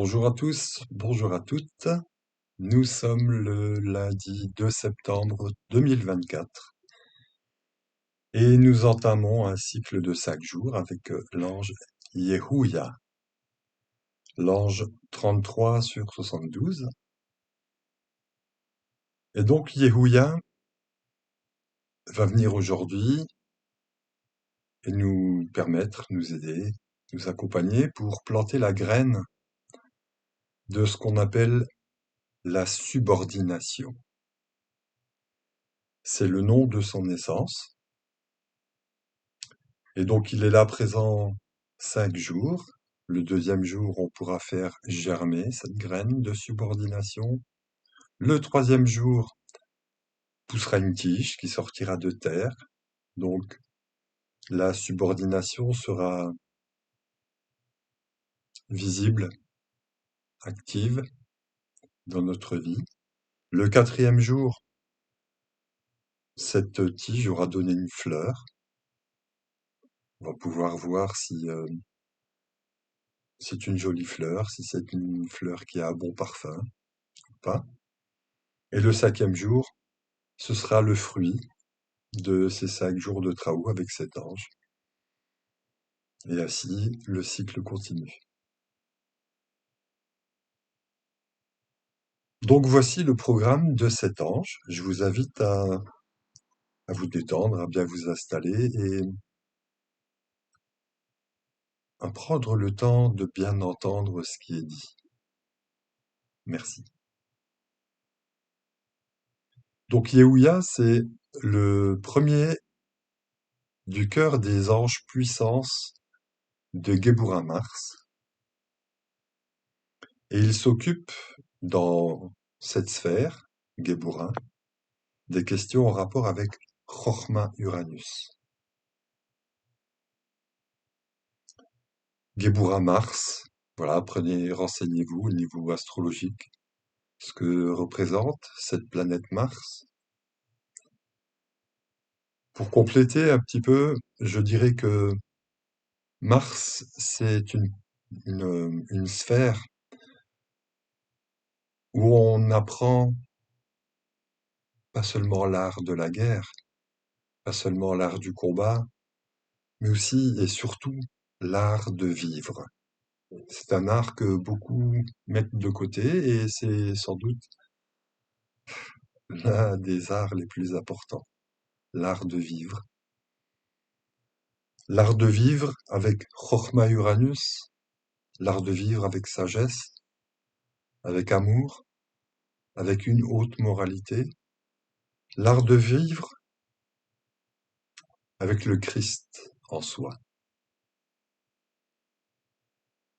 Bonjour à tous, bonjour à toutes. Nous sommes le lundi 2 septembre 2024 et nous entamons un cycle de 5 jours avec l'ange Yehuya, l'ange 33 sur 72. Et donc Yehuya va venir aujourd'hui et nous permettre, nous aider, nous accompagner pour planter la graine de ce qu'on appelle la subordination. C'est le nom de son naissance. Et donc, il est là présent 5 jours. Le deuxième jour, on pourra faire germer cette graine de subordination. Le troisième jour, poussera une tige qui sortira de terre. Donc, la subordination sera visible, active dans notre vie. Le quatrième jour, cette tige aura donné une fleur. On va pouvoir voir si c'est une jolie fleur, si c'est une fleur qui a un bon parfum ou pas. Et le cinquième jour, ce sera le fruit de ces 5 jours de travaux avec cet ange. Et ainsi, le cycle continue. Donc voici le programme de cet ange. Je vous invite à vous détendre, à bien vous installer et à prendre le temps de bien entendre ce qui est dit. Merci. Donc Yehuya, c'est le premier du cœur des anges puissance de Geburah Mars. Et il s'occupe dans cette sphère, Geburah, des questions en rapport avec Chochma Uranus. Geburah Mars, voilà, renseignez-vous au niveau astrologique, ce que représente cette planète Mars. Pour compléter un petit peu, je dirais que Mars, c'est une sphère où on apprend pas seulement l'art de la guerre, pas seulement l'art du combat, mais aussi et surtout l'art de vivre. C'est un art que beaucoup mettent de côté et c'est sans doute l'un des arts les plus importants, l'art de vivre. L'art de vivre avec Chochma Uranus, l'art de vivre avec sagesse, avec amour, avec une haute moralité, l'art de vivre avec le Christ en soi.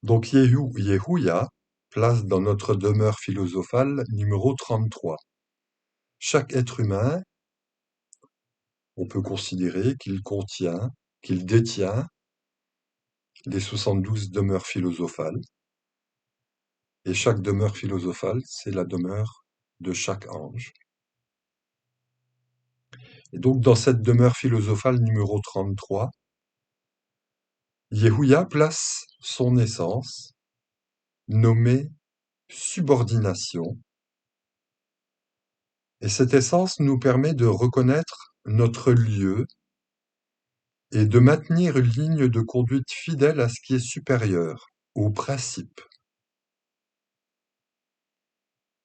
Donc Yehuya place dans notre demeure philosophale numéro 33. Chaque être humain, on peut considérer qu'il détient les 72 demeures philosophales, et chaque demeure philosophale, c'est la demeure de chaque ange. Et donc, dans cette demeure philosophale numéro 33, Yehuya place son essence, nommée subordination, et cette essence nous permet de reconnaître notre lieu et de maintenir une ligne de conduite fidèle à ce qui est supérieur, au principe.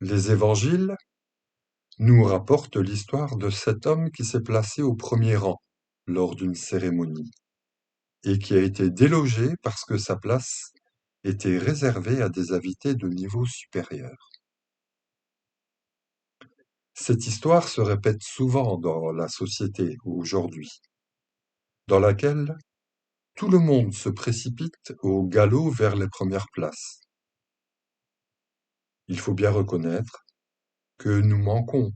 Les évangiles nous rapportent l'histoire de cet homme qui s'est placé au premier rang lors d'une cérémonie et qui a été délogé parce que sa place était réservée à des invités de niveau supérieur. Cette histoire se répète souvent dans la société aujourd'hui, dans laquelle tout le monde se précipite au galop vers les premières places. Il faut bien reconnaître que nous manquons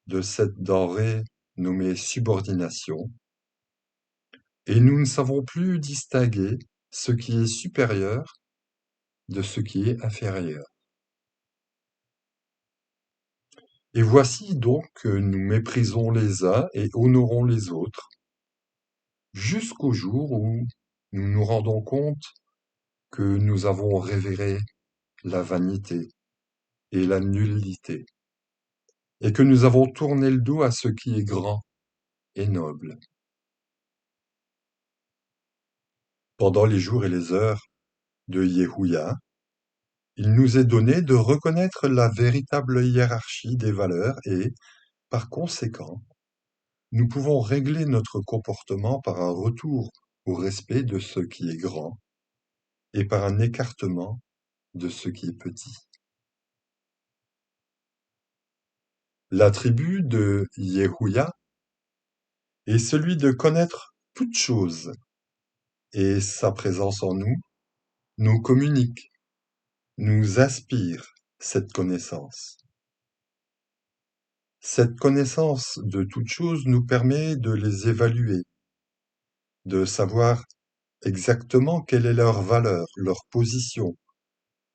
de cette denrée nommée subordination, et nous ne savons plus distinguer ce qui est supérieur de ce qui est inférieur. Et voici donc que nous méprisons les uns et honorons les autres, jusqu'au jour où nous nous rendons compte que nous avons révéré la vanité et la nullité, et que nous avons tourné le dos à ce qui est grand et noble. Pendant les jours et les heures de Yehuya, il nous est donné de reconnaître la véritable hiérarchie des valeurs et, par conséquent, nous pouvons régler notre comportement par un retour au respect de ce qui est grand et par un écartement de ce qui est petit. L'attribut de Yehuya est celui de connaître toutes choses, et sa présence en nous nous communique, nous aspire cette connaissance. Cette connaissance de toutes choses nous permet de les évaluer, de savoir exactement quelle est leur valeur, leur position,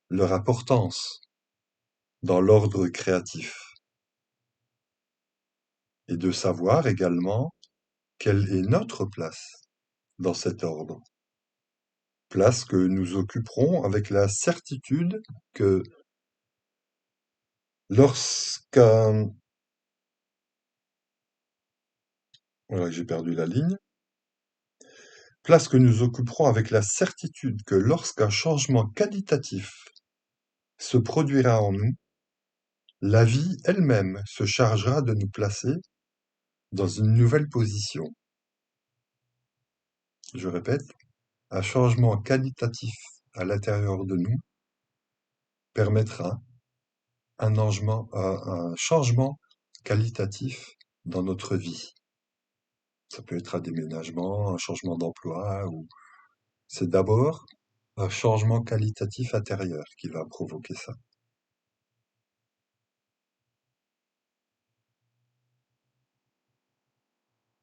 leur importance dans l'ordre créatif, et de savoir également quelle est notre place dans cet ordre, place que nous occuperons avec la certitude que lorsqu'un... Voilà, j'ai perdu la ligne. Place que nous occuperons avec la certitude que lorsqu'un changement qualitatif se produira en nous, la vie elle-même se chargera de nous placer dans une nouvelle position. Je répète, un changement qualitatif à l'intérieur de nous permettra un changement qualitatif dans notre vie. Ça peut être un déménagement, un changement d'emploi, ou c'est d'abord un changement qualitatif intérieur qui va provoquer ça.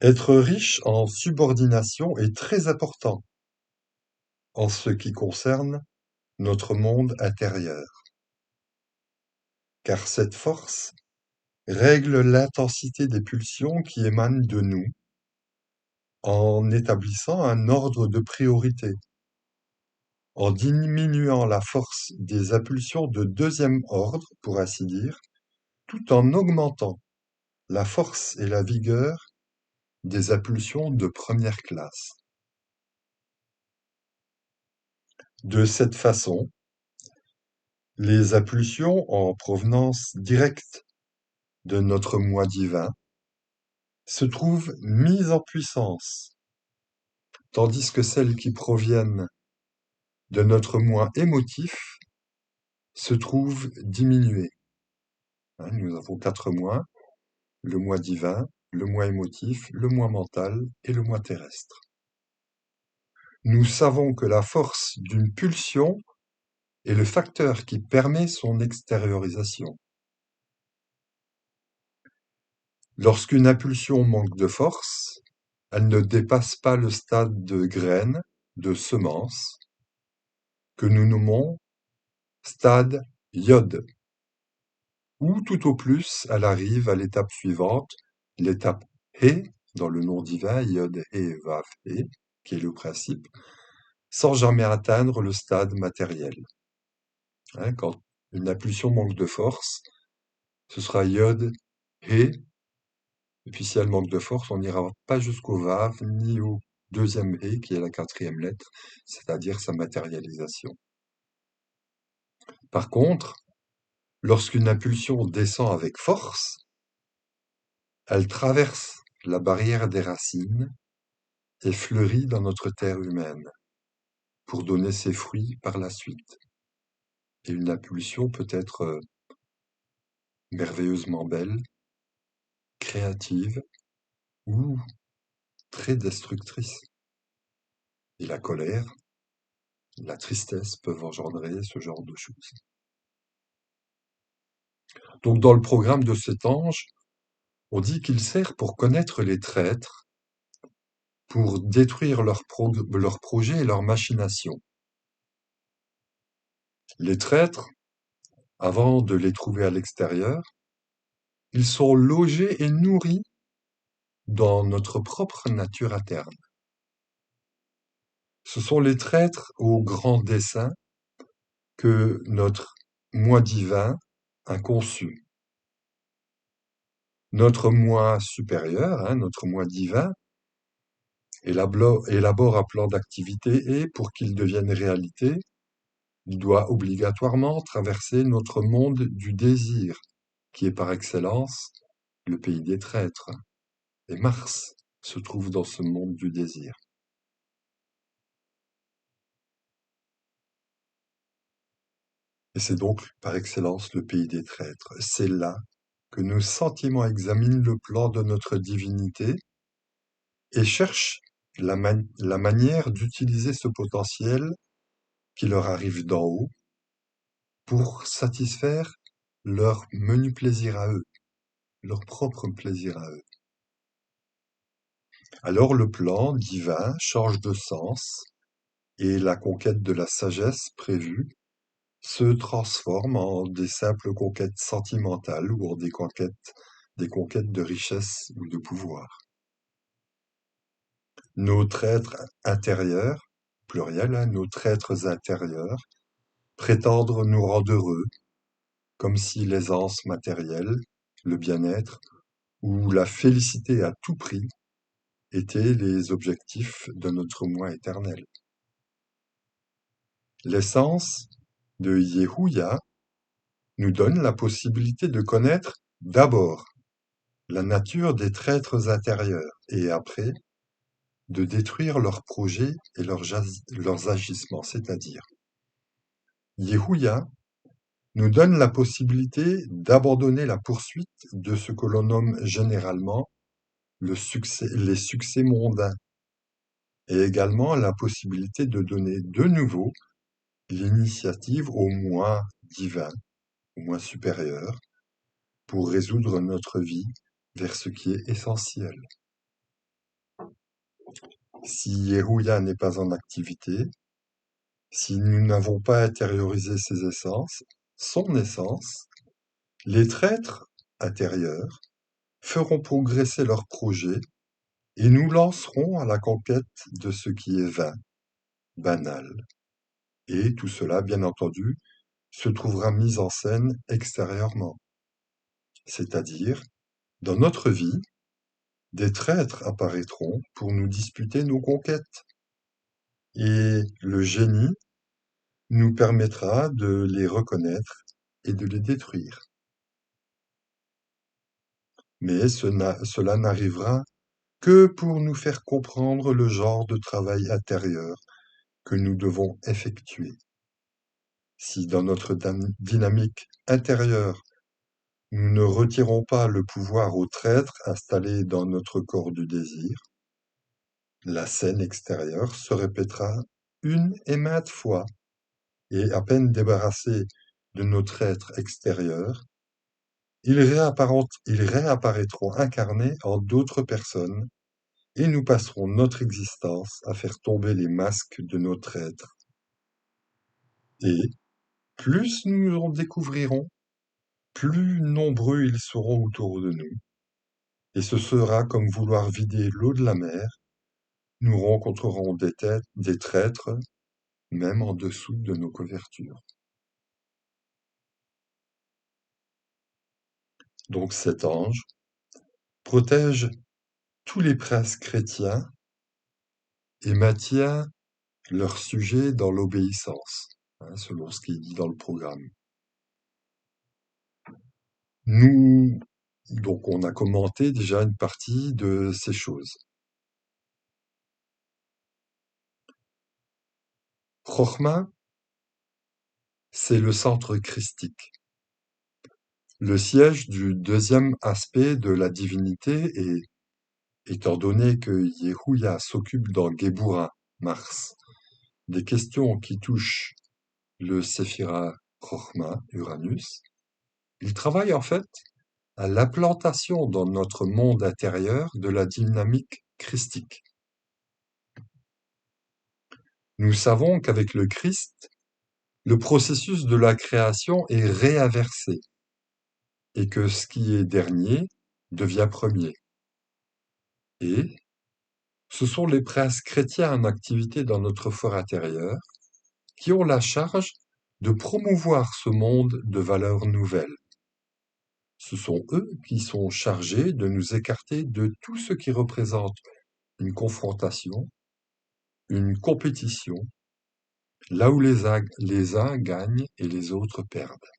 Être riche en subordination est très important en ce qui concerne notre monde intérieur, car cette force règle l'intensité des pulsions qui émanent de nous en établissant un ordre de priorité, en diminuant la force des impulsions de deuxième ordre, pour ainsi dire, tout en augmentant la force et la vigueur des impulsions de première classe. De cette façon, les impulsions en provenance directe de notre moi divin se trouvent mises en puissance, tandis que celles qui proviennent de notre moi émotif se trouvent diminuées. Nous avons 4 mois, le moi divin, le moi émotif, le moi mental et le moi terrestre. Nous savons que la force d'une pulsion est le facteur qui permet son extériorisation. Lorsqu'une impulsion manque de force, elle ne dépasse pas le stade de graine, de semence, que nous nommons stade iode, ou tout au plus, elle arrive à l'étape suivante, l'étape He, dans le nom divin, iode He, Vav He, qui est le principe, sans jamais atteindre le stade matériel. Quand une impulsion manque de force, ce sera iode He, et puis si elle manque de force, on n'ira pas jusqu'au Vav, ni au deuxième He, qui est la 4e lettre, c'est-à-dire sa matérialisation. Par contre, lorsqu'une impulsion descend avec force, elle traverse la barrière des racines et fleurit dans notre terre humaine, pour donner ses fruits par la suite. Et une impulsion peut être merveilleusement belle, créative ou très destructrice. Et la colère, la tristesse peuvent engendrer ce genre de choses. Donc dans le programme de cet ange, on dit qu'il sert pour connaître les traîtres, pour détruire leurs projets et leurs machinations. Les traîtres, avant de les trouver à l'extérieur, ils sont logés et nourris dans notre propre nature interne. Ce sont les traîtres au grand dessein que notre moi divin inconçu. Notre moi supérieur, notre moi divin, élabore un plan d'activité et, pour qu'il devienne réalité, il doit obligatoirement traverser notre monde du désir, qui est par excellence le pays des traîtres. Et Mars se trouve dans ce monde du désir. Et c'est donc par excellence le pays des traîtres. C'est là que nos sentiments examinent le plan de notre divinité et cherchent la manière d'utiliser ce potentiel qui leur arrive d'en haut pour satisfaire leur menu plaisir à eux, leur propre plaisir à eux. Alors le plan divin change de sens et la conquête de la sagesse prévue se transforme en des simples conquêtes sentimentales ou en des conquêtes de richesse ou de pouvoir. Notre être intérieur, pluriel, nos êtres intérieurs, prétendent nous rendre heureux, comme si l'aisance matérielle, le bien-être ou la félicité à tout prix étaient les objectifs de notre moi éternel. L'essence de Yehuya nous donne la possibilité de connaître d'abord la nature des traîtres intérieurs et après de détruire leurs projets et leurs agissements, c'est-à-dire Yehuya nous donne la possibilité d'abandonner la poursuite de ce que l'on nomme généralement les succès mondains et également la possibilité de donner de nouveau l'initiative au moi divin, au moi supérieur, pour résoudre notre vie vers ce qui est essentiel. Si Yehuya n'est pas en activité, si nous n'avons pas intériorisé ses essences, son essence, les traîtres intérieurs feront progresser leurs projets et nous lancerons à la conquête de ce qui est vain, banal. Et tout cela, bien entendu, se trouvera mis en scène extérieurement. C'est-à-dire, dans notre vie, des traîtres apparaîtront pour nous disputer nos conquêtes. Et le génie nous permettra de les reconnaître et de les détruire. Mais cela n'arrivera que pour nous faire comprendre le genre de travail intérieur que nous devons effectuer. Si dans notre dynamique intérieure, nous ne retirons pas le pouvoir aux traîtres installés dans notre corps du désir, la scène extérieure se répétera une et maintes fois, et à peine débarrassés de notre être extérieur, ils réapparaîtront incarnés en d'autres personnes, et nous passerons notre existence à faire tomber les masques de notre être. Et plus nous en découvrirons, plus nombreux ils seront autour de nous, et ce sera comme vouloir vider l'eau de la mer, nous rencontrerons des traîtres, même en dessous de nos couvertures. Donc cet ange protège tous les princes chrétiens et maintient leur sujet dans l'obéissance, selon ce qui est dit dans le programme. Donc on a commenté déjà une partie de ces choses. Chokhmah, c'est le centre christique, le siège du deuxième aspect de la divinité et, étant donné que Yehuya s'occupe dans Géboura, Mars, des questions qui touchent le Séphira Chokhmah, Uranus, il travaille en fait à l'implantation dans notre monde intérieur de la dynamique christique. Nous savons qu'avec le Christ, le processus de la création est réinversé et que ce qui est dernier devient premier. Et ce sont les princes chrétiens en activité dans notre fort intérieur qui ont la charge de promouvoir ce monde de valeurs nouvelles. Ce sont eux qui sont chargés de nous écarter de tout ce qui représente une confrontation, une compétition, là où les uns gagnent et les autres perdent.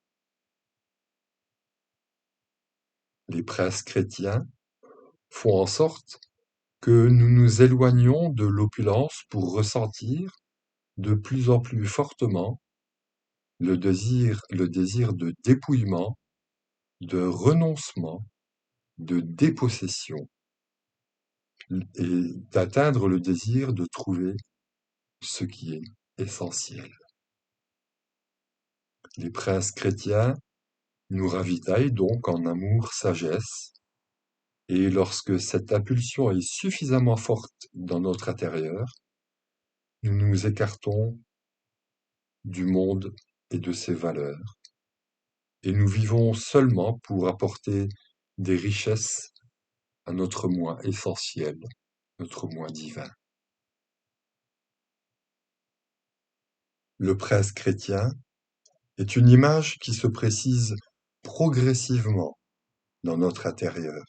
Les princes chrétiens font en sorte que nous nous éloignions de l'opulence pour ressentir de plus en plus fortement le désir de dépouillement, de renoncement, de dépossession, et d'atteindre le désir de trouver ce qui est essentiel. Les princes chrétiens nous ravitaillent donc en amour-sagesse, et lorsque cette impulsion est suffisamment forte dans notre intérieur, nous nous écartons du monde et de ses valeurs, et nous vivons seulement pour apporter des richesses à notre moi essentiel, notre moi divin. Le prince chrétien est une image qui se précise progressivement dans notre intérieur.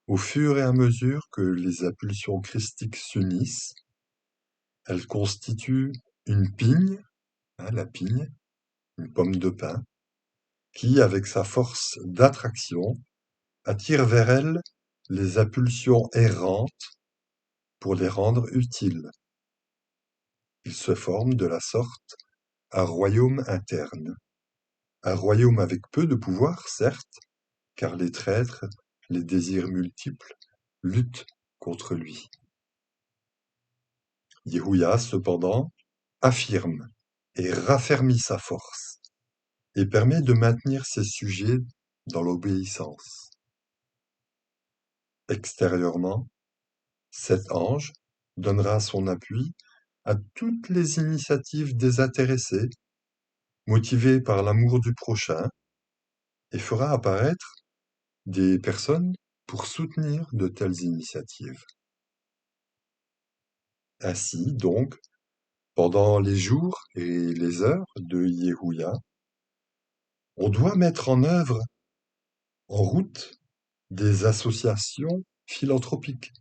Au fur et à mesure que les impulsions christiques s'unissent, elles constituent une pigne, la pigne, une pomme de pin, qui, avec sa force d'attraction, attire vers elle les impulsions errantes pour les rendre utiles. Il se forme de la sorte un royaume interne, un royaume avec peu de pouvoir, certes, car les traîtres, les désirs multiples, luttent contre lui. Yehuya, cependant, affirme et raffermit sa force, et permet de maintenir ses sujets dans l'obéissance. Extérieurement, cet ange donnera son appui à toutes les initiatives désintéressées, motivées par l'amour du prochain, et fera apparaître des personnes pour soutenir de telles initiatives. Ainsi, donc, pendant les jours et les heures de Yehuya, on doit mettre en œuvre, en route, des associations philanthropiques,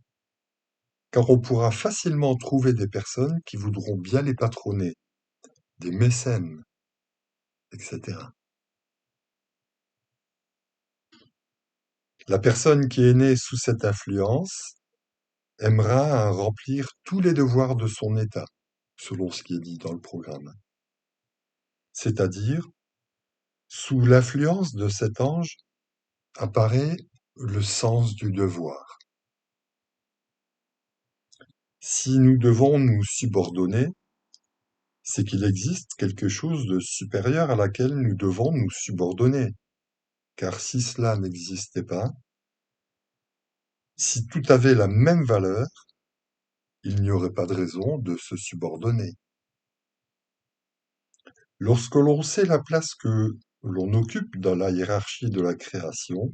car on pourra facilement trouver des personnes qui voudront bien les patronner, des mécènes, etc. La personne qui est née sous cette influence aimera remplir tous les devoirs de son état, selon ce qui est dit dans le programme. C'est-à-dire, sous l'influence de cet ange apparaît le sens du devoir. Si nous devons nous subordonner, c'est qu'il existe quelque chose de supérieur à laquelle nous devons nous subordonner. Car si cela n'existait pas, si tout avait la même valeur, il n'y aurait pas de raison de se subordonner. Lorsque l'on sait la place que l'on occupe dans la hiérarchie de la création,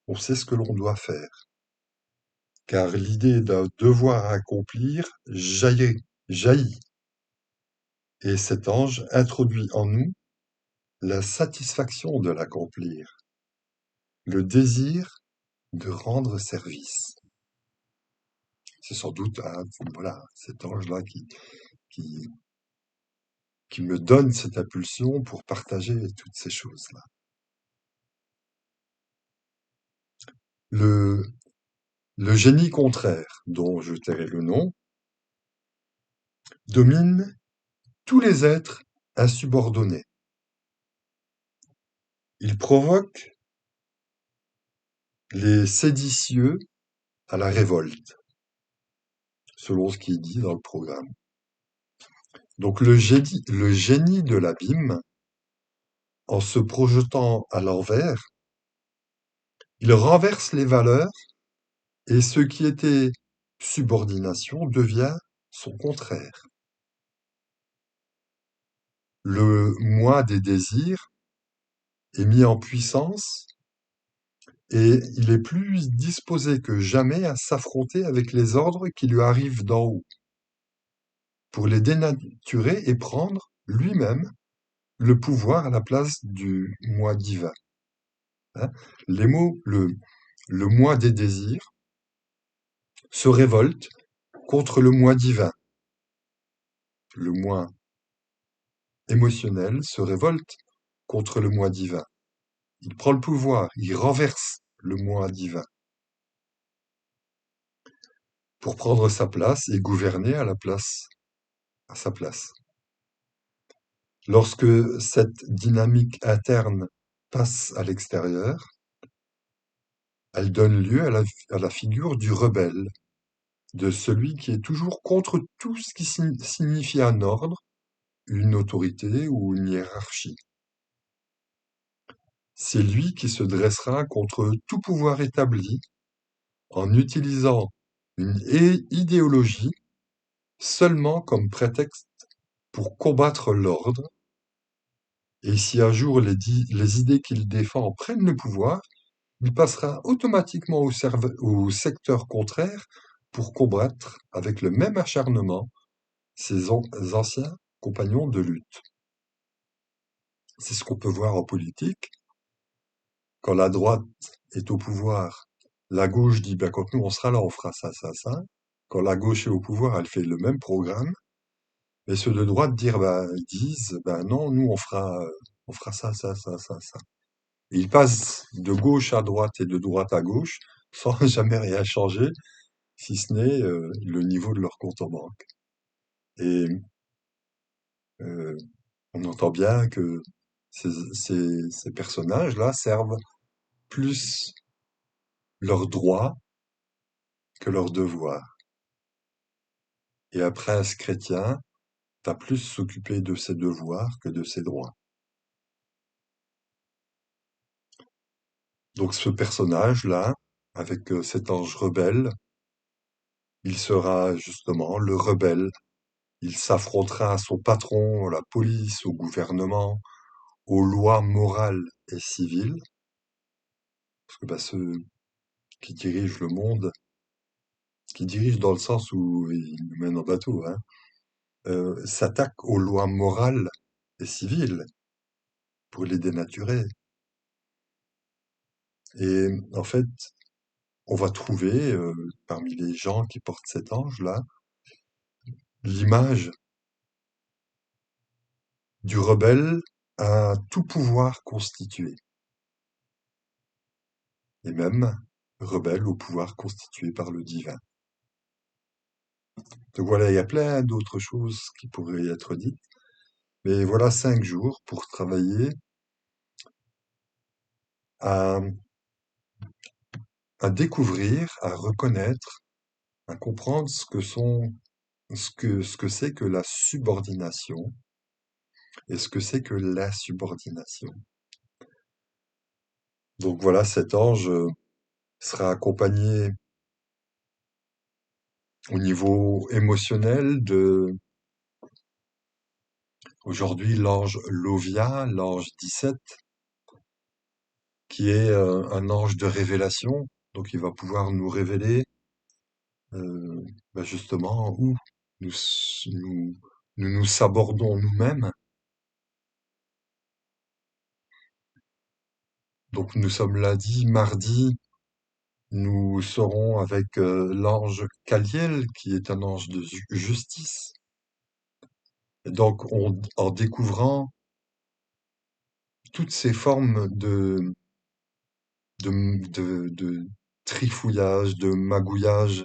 on sait ce que l'on doit faire. Car l'idée d'un devoir à accomplir jaillit. Et cet ange introduit en nous la satisfaction de l'accomplir, le désir de rendre service. C'est sans doute cet ange-là qui me donne cette impulsion pour partager toutes ces choses-là. Le génie contraire, dont je tairai le nom, domine tous les êtres insubordonnés. Il provoque les séditieux à la révolte, selon ce qui est dit dans le programme. Donc le génie de l'abîme, en se projetant à l'envers, il renverse les valeurs et ce qui était subordination devient son contraire. Le moi des désirs est mis en puissance et il est plus disposé que jamais à s'affronter avec les ordres qui lui arrivent d'en haut, pour les dénaturer et prendre lui-même le pouvoir à la place du moi divin, hein. Les mots, le moi des désirs se révolte contre le moi divin. Le moi émotionnel se révolte contre le moi divin. Il prend le pouvoir, il renverse le moi divin pour prendre sa place et gouverner à sa place. Lorsque cette dynamique interne passe à l'extérieur, elle donne lieu à la figure du rebelle, de celui qui est toujours contre tout ce qui signifie un ordre, une autorité ou une hiérarchie. C'est lui qui se dressera contre tout pouvoir établi en utilisant une idéologie seulement comme prétexte pour combattre l'ordre, et si un jour les idées qu'il défend prennent le pouvoir, il passera automatiquement au secteur contraire pour combattre avec le même acharnement ses anciens compagnons de lutte. C'est ce qu'on peut voir en politique. Quand la droite est au pouvoir, la gauche dit, ben, quand nous on sera là, on fera ça, ça, ça. Quand la gauche est au pouvoir, elle fait le même programme. Mais ceux de droite ils disent, ben non, nous on fera ça, ça, ça, ça, ça. Et ils passent de gauche à droite et de droite à gauche sans jamais rien changer, si ce n'est le niveau de leur compte en banque. Et euh, on entend bien que ces personnages-là servent plus leurs droits que leurs devoirs. Et un prince chrétien va plus s'occuper de ses devoirs que de ses droits. Donc ce personnage-là, avec cet ange rebelle, il sera justement le rebelle. Il s'affrontera à son patron, à la police, au gouvernement, aux lois morales et civiles, parce que bah, ceux qui dirigent le monde, qui dirigent dans le sens où ils nous mènent en bateau, hein, s'attaquent aux lois morales et civiles pour les dénaturer. Et en fait, on va trouver parmi les gens qui portent cet ange-là l'image du rebelle à tout pouvoir constitué, et même rebelle au pouvoir constitué par le divin. Donc voilà, il y a plein d'autres choses qui pourraient être dites, mais voilà 5 jours pour travailler à, à découvrir, à reconnaître, à comprendre ce que c'est que la subordination et ce que c'est que l'insubordination. Donc voilà, cet ange sera accompagné au niveau émotionnel de, aujourd'hui, l'ange Lovia, l'ange 17, qui est un ange de révélation. Donc il va pouvoir nous révéler justement où nous, nous, nous sabordons nous-mêmes. Donc nous sommes lundi, mardi, nous serons avec l'ange Caliel, qui est un ange de justice. Et donc en découvrant toutes ces formes de trifouillage, de magouillage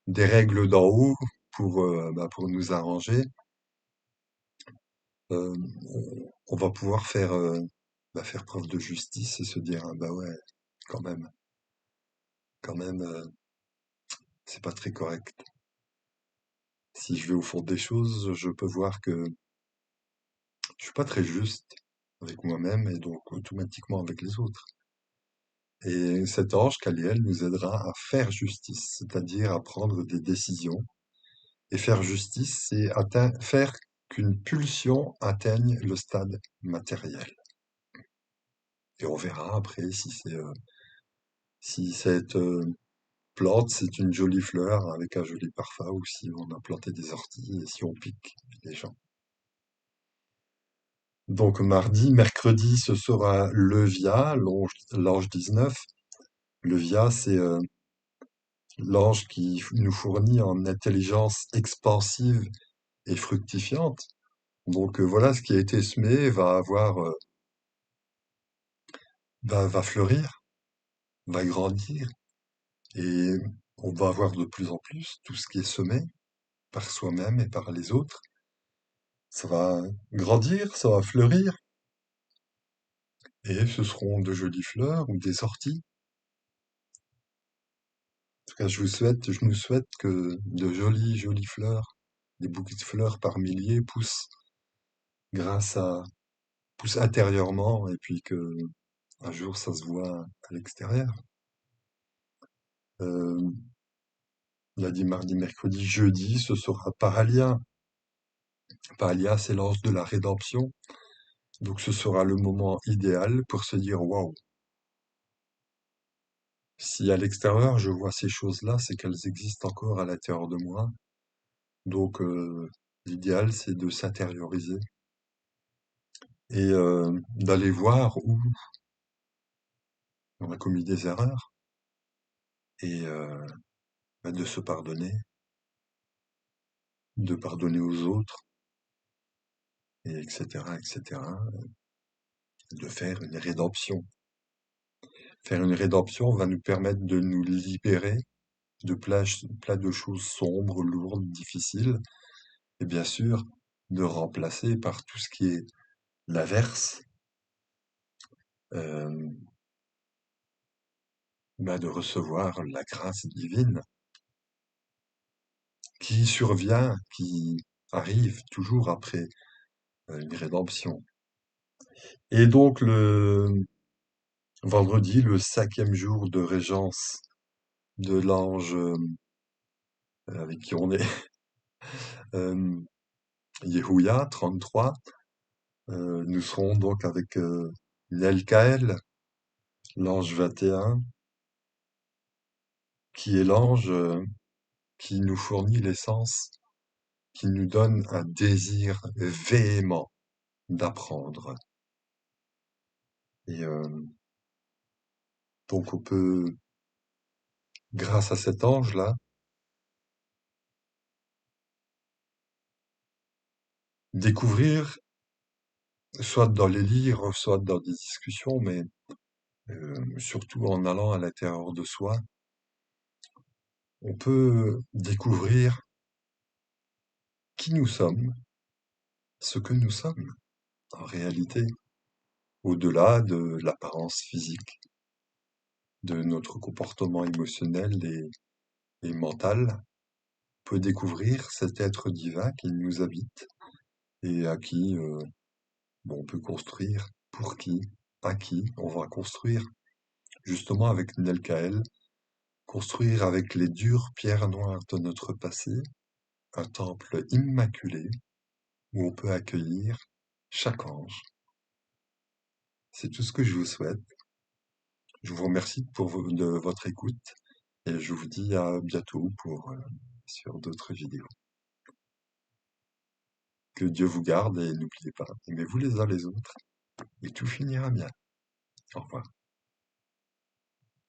des règles d'en haut pour nous arranger, euh, on va pouvoir faire preuve de justice et se dire, ah bah ouais, quand même, quand même, c'est pas très correct. Si je vais au fond des choses, je peux voir que je suis pas très juste avec moi-même et donc automatiquement avec les autres. Et cet ange, Caliel, nous aidera à faire justice, c'est-à-dire à prendre des décisions. Et faire justice, c'est faire qu'une pulsion atteigne le stade matériel. Et on verra après si cette plante, c'est une jolie fleur avec un joli parfum ou si on a planté des orties et si on pique les gens. Donc mardi, mercredi, ce sera le VIA, l'ange 19. Le VIA, c'est l'ange qui nous fournit en intelligence expansive et fructifiante. Donc voilà, ce qui a été semé va fleurir, va grandir, et on va avoir de plus en plus tout ce qui est semé par soi-même et par les autres. Ça va grandir, ça va fleurir, et ce seront de jolies fleurs ou des orties. En tout cas, je nous souhaite que de jolies fleurs, des bouquets de fleurs par milliers grâce à, poussent intérieurement, et puis que un jour ça se voit à l'extérieur. Euh, Lundi, mardi, mercredi, jeudi, ce sera Paralia. Paralia, c'est l'ange de la rédemption. Donc ce sera le moment idéal pour se dire waouh, si à l'extérieur je vois ces choses-là, c'est qu'elles existent encore à l'intérieur de moi. Donc l'idéal, c'est de s'intérioriser et d'aller voir où on a commis des erreurs, et de se pardonner, de pardonner aux autres, et etc., de faire une rédemption. Faire une rédemption va nous permettre de nous libérer de plein de choses sombres, lourdes, difficiles, et bien sûr de remplacer par tout ce qui est l'averse, euh, de recevoir la grâce divine qui survient, qui arrive toujours après une rédemption. Et donc le vendredi, le 5e jour de régence de l'ange avec qui on est, euh, Yehuya, 33, nous serons donc avec Nelkaël, l'ange 21, qui est l'ange qui nous fournit l'essence, qui nous donne un désir véhément d'apprendre. Et donc on peut, grâce à cet ange-là, découvrir, soit dans les livres, soit dans des discussions, mais surtout en allant à l'intérieur de soi, on peut découvrir qui nous sommes, ce que nous sommes en réalité, au-delà de l'apparence physique, de notre comportement émotionnel et mental. On peut découvrir cet être divin qui nous habite et à qui on peut construire, pour qui, à qui on va construire, justement avec Nelkaël, construire avec les dures pierres noires de notre passé un temple immaculé où on peut accueillir chaque ange. C'est tout ce que je vous souhaite. Je vous remercie de votre écoute, et je vous dis à bientôt sur d'autres vidéos. Que Dieu vous garde, et n'oubliez pas, aimez-vous les uns les autres et tout finira bien. Au revoir.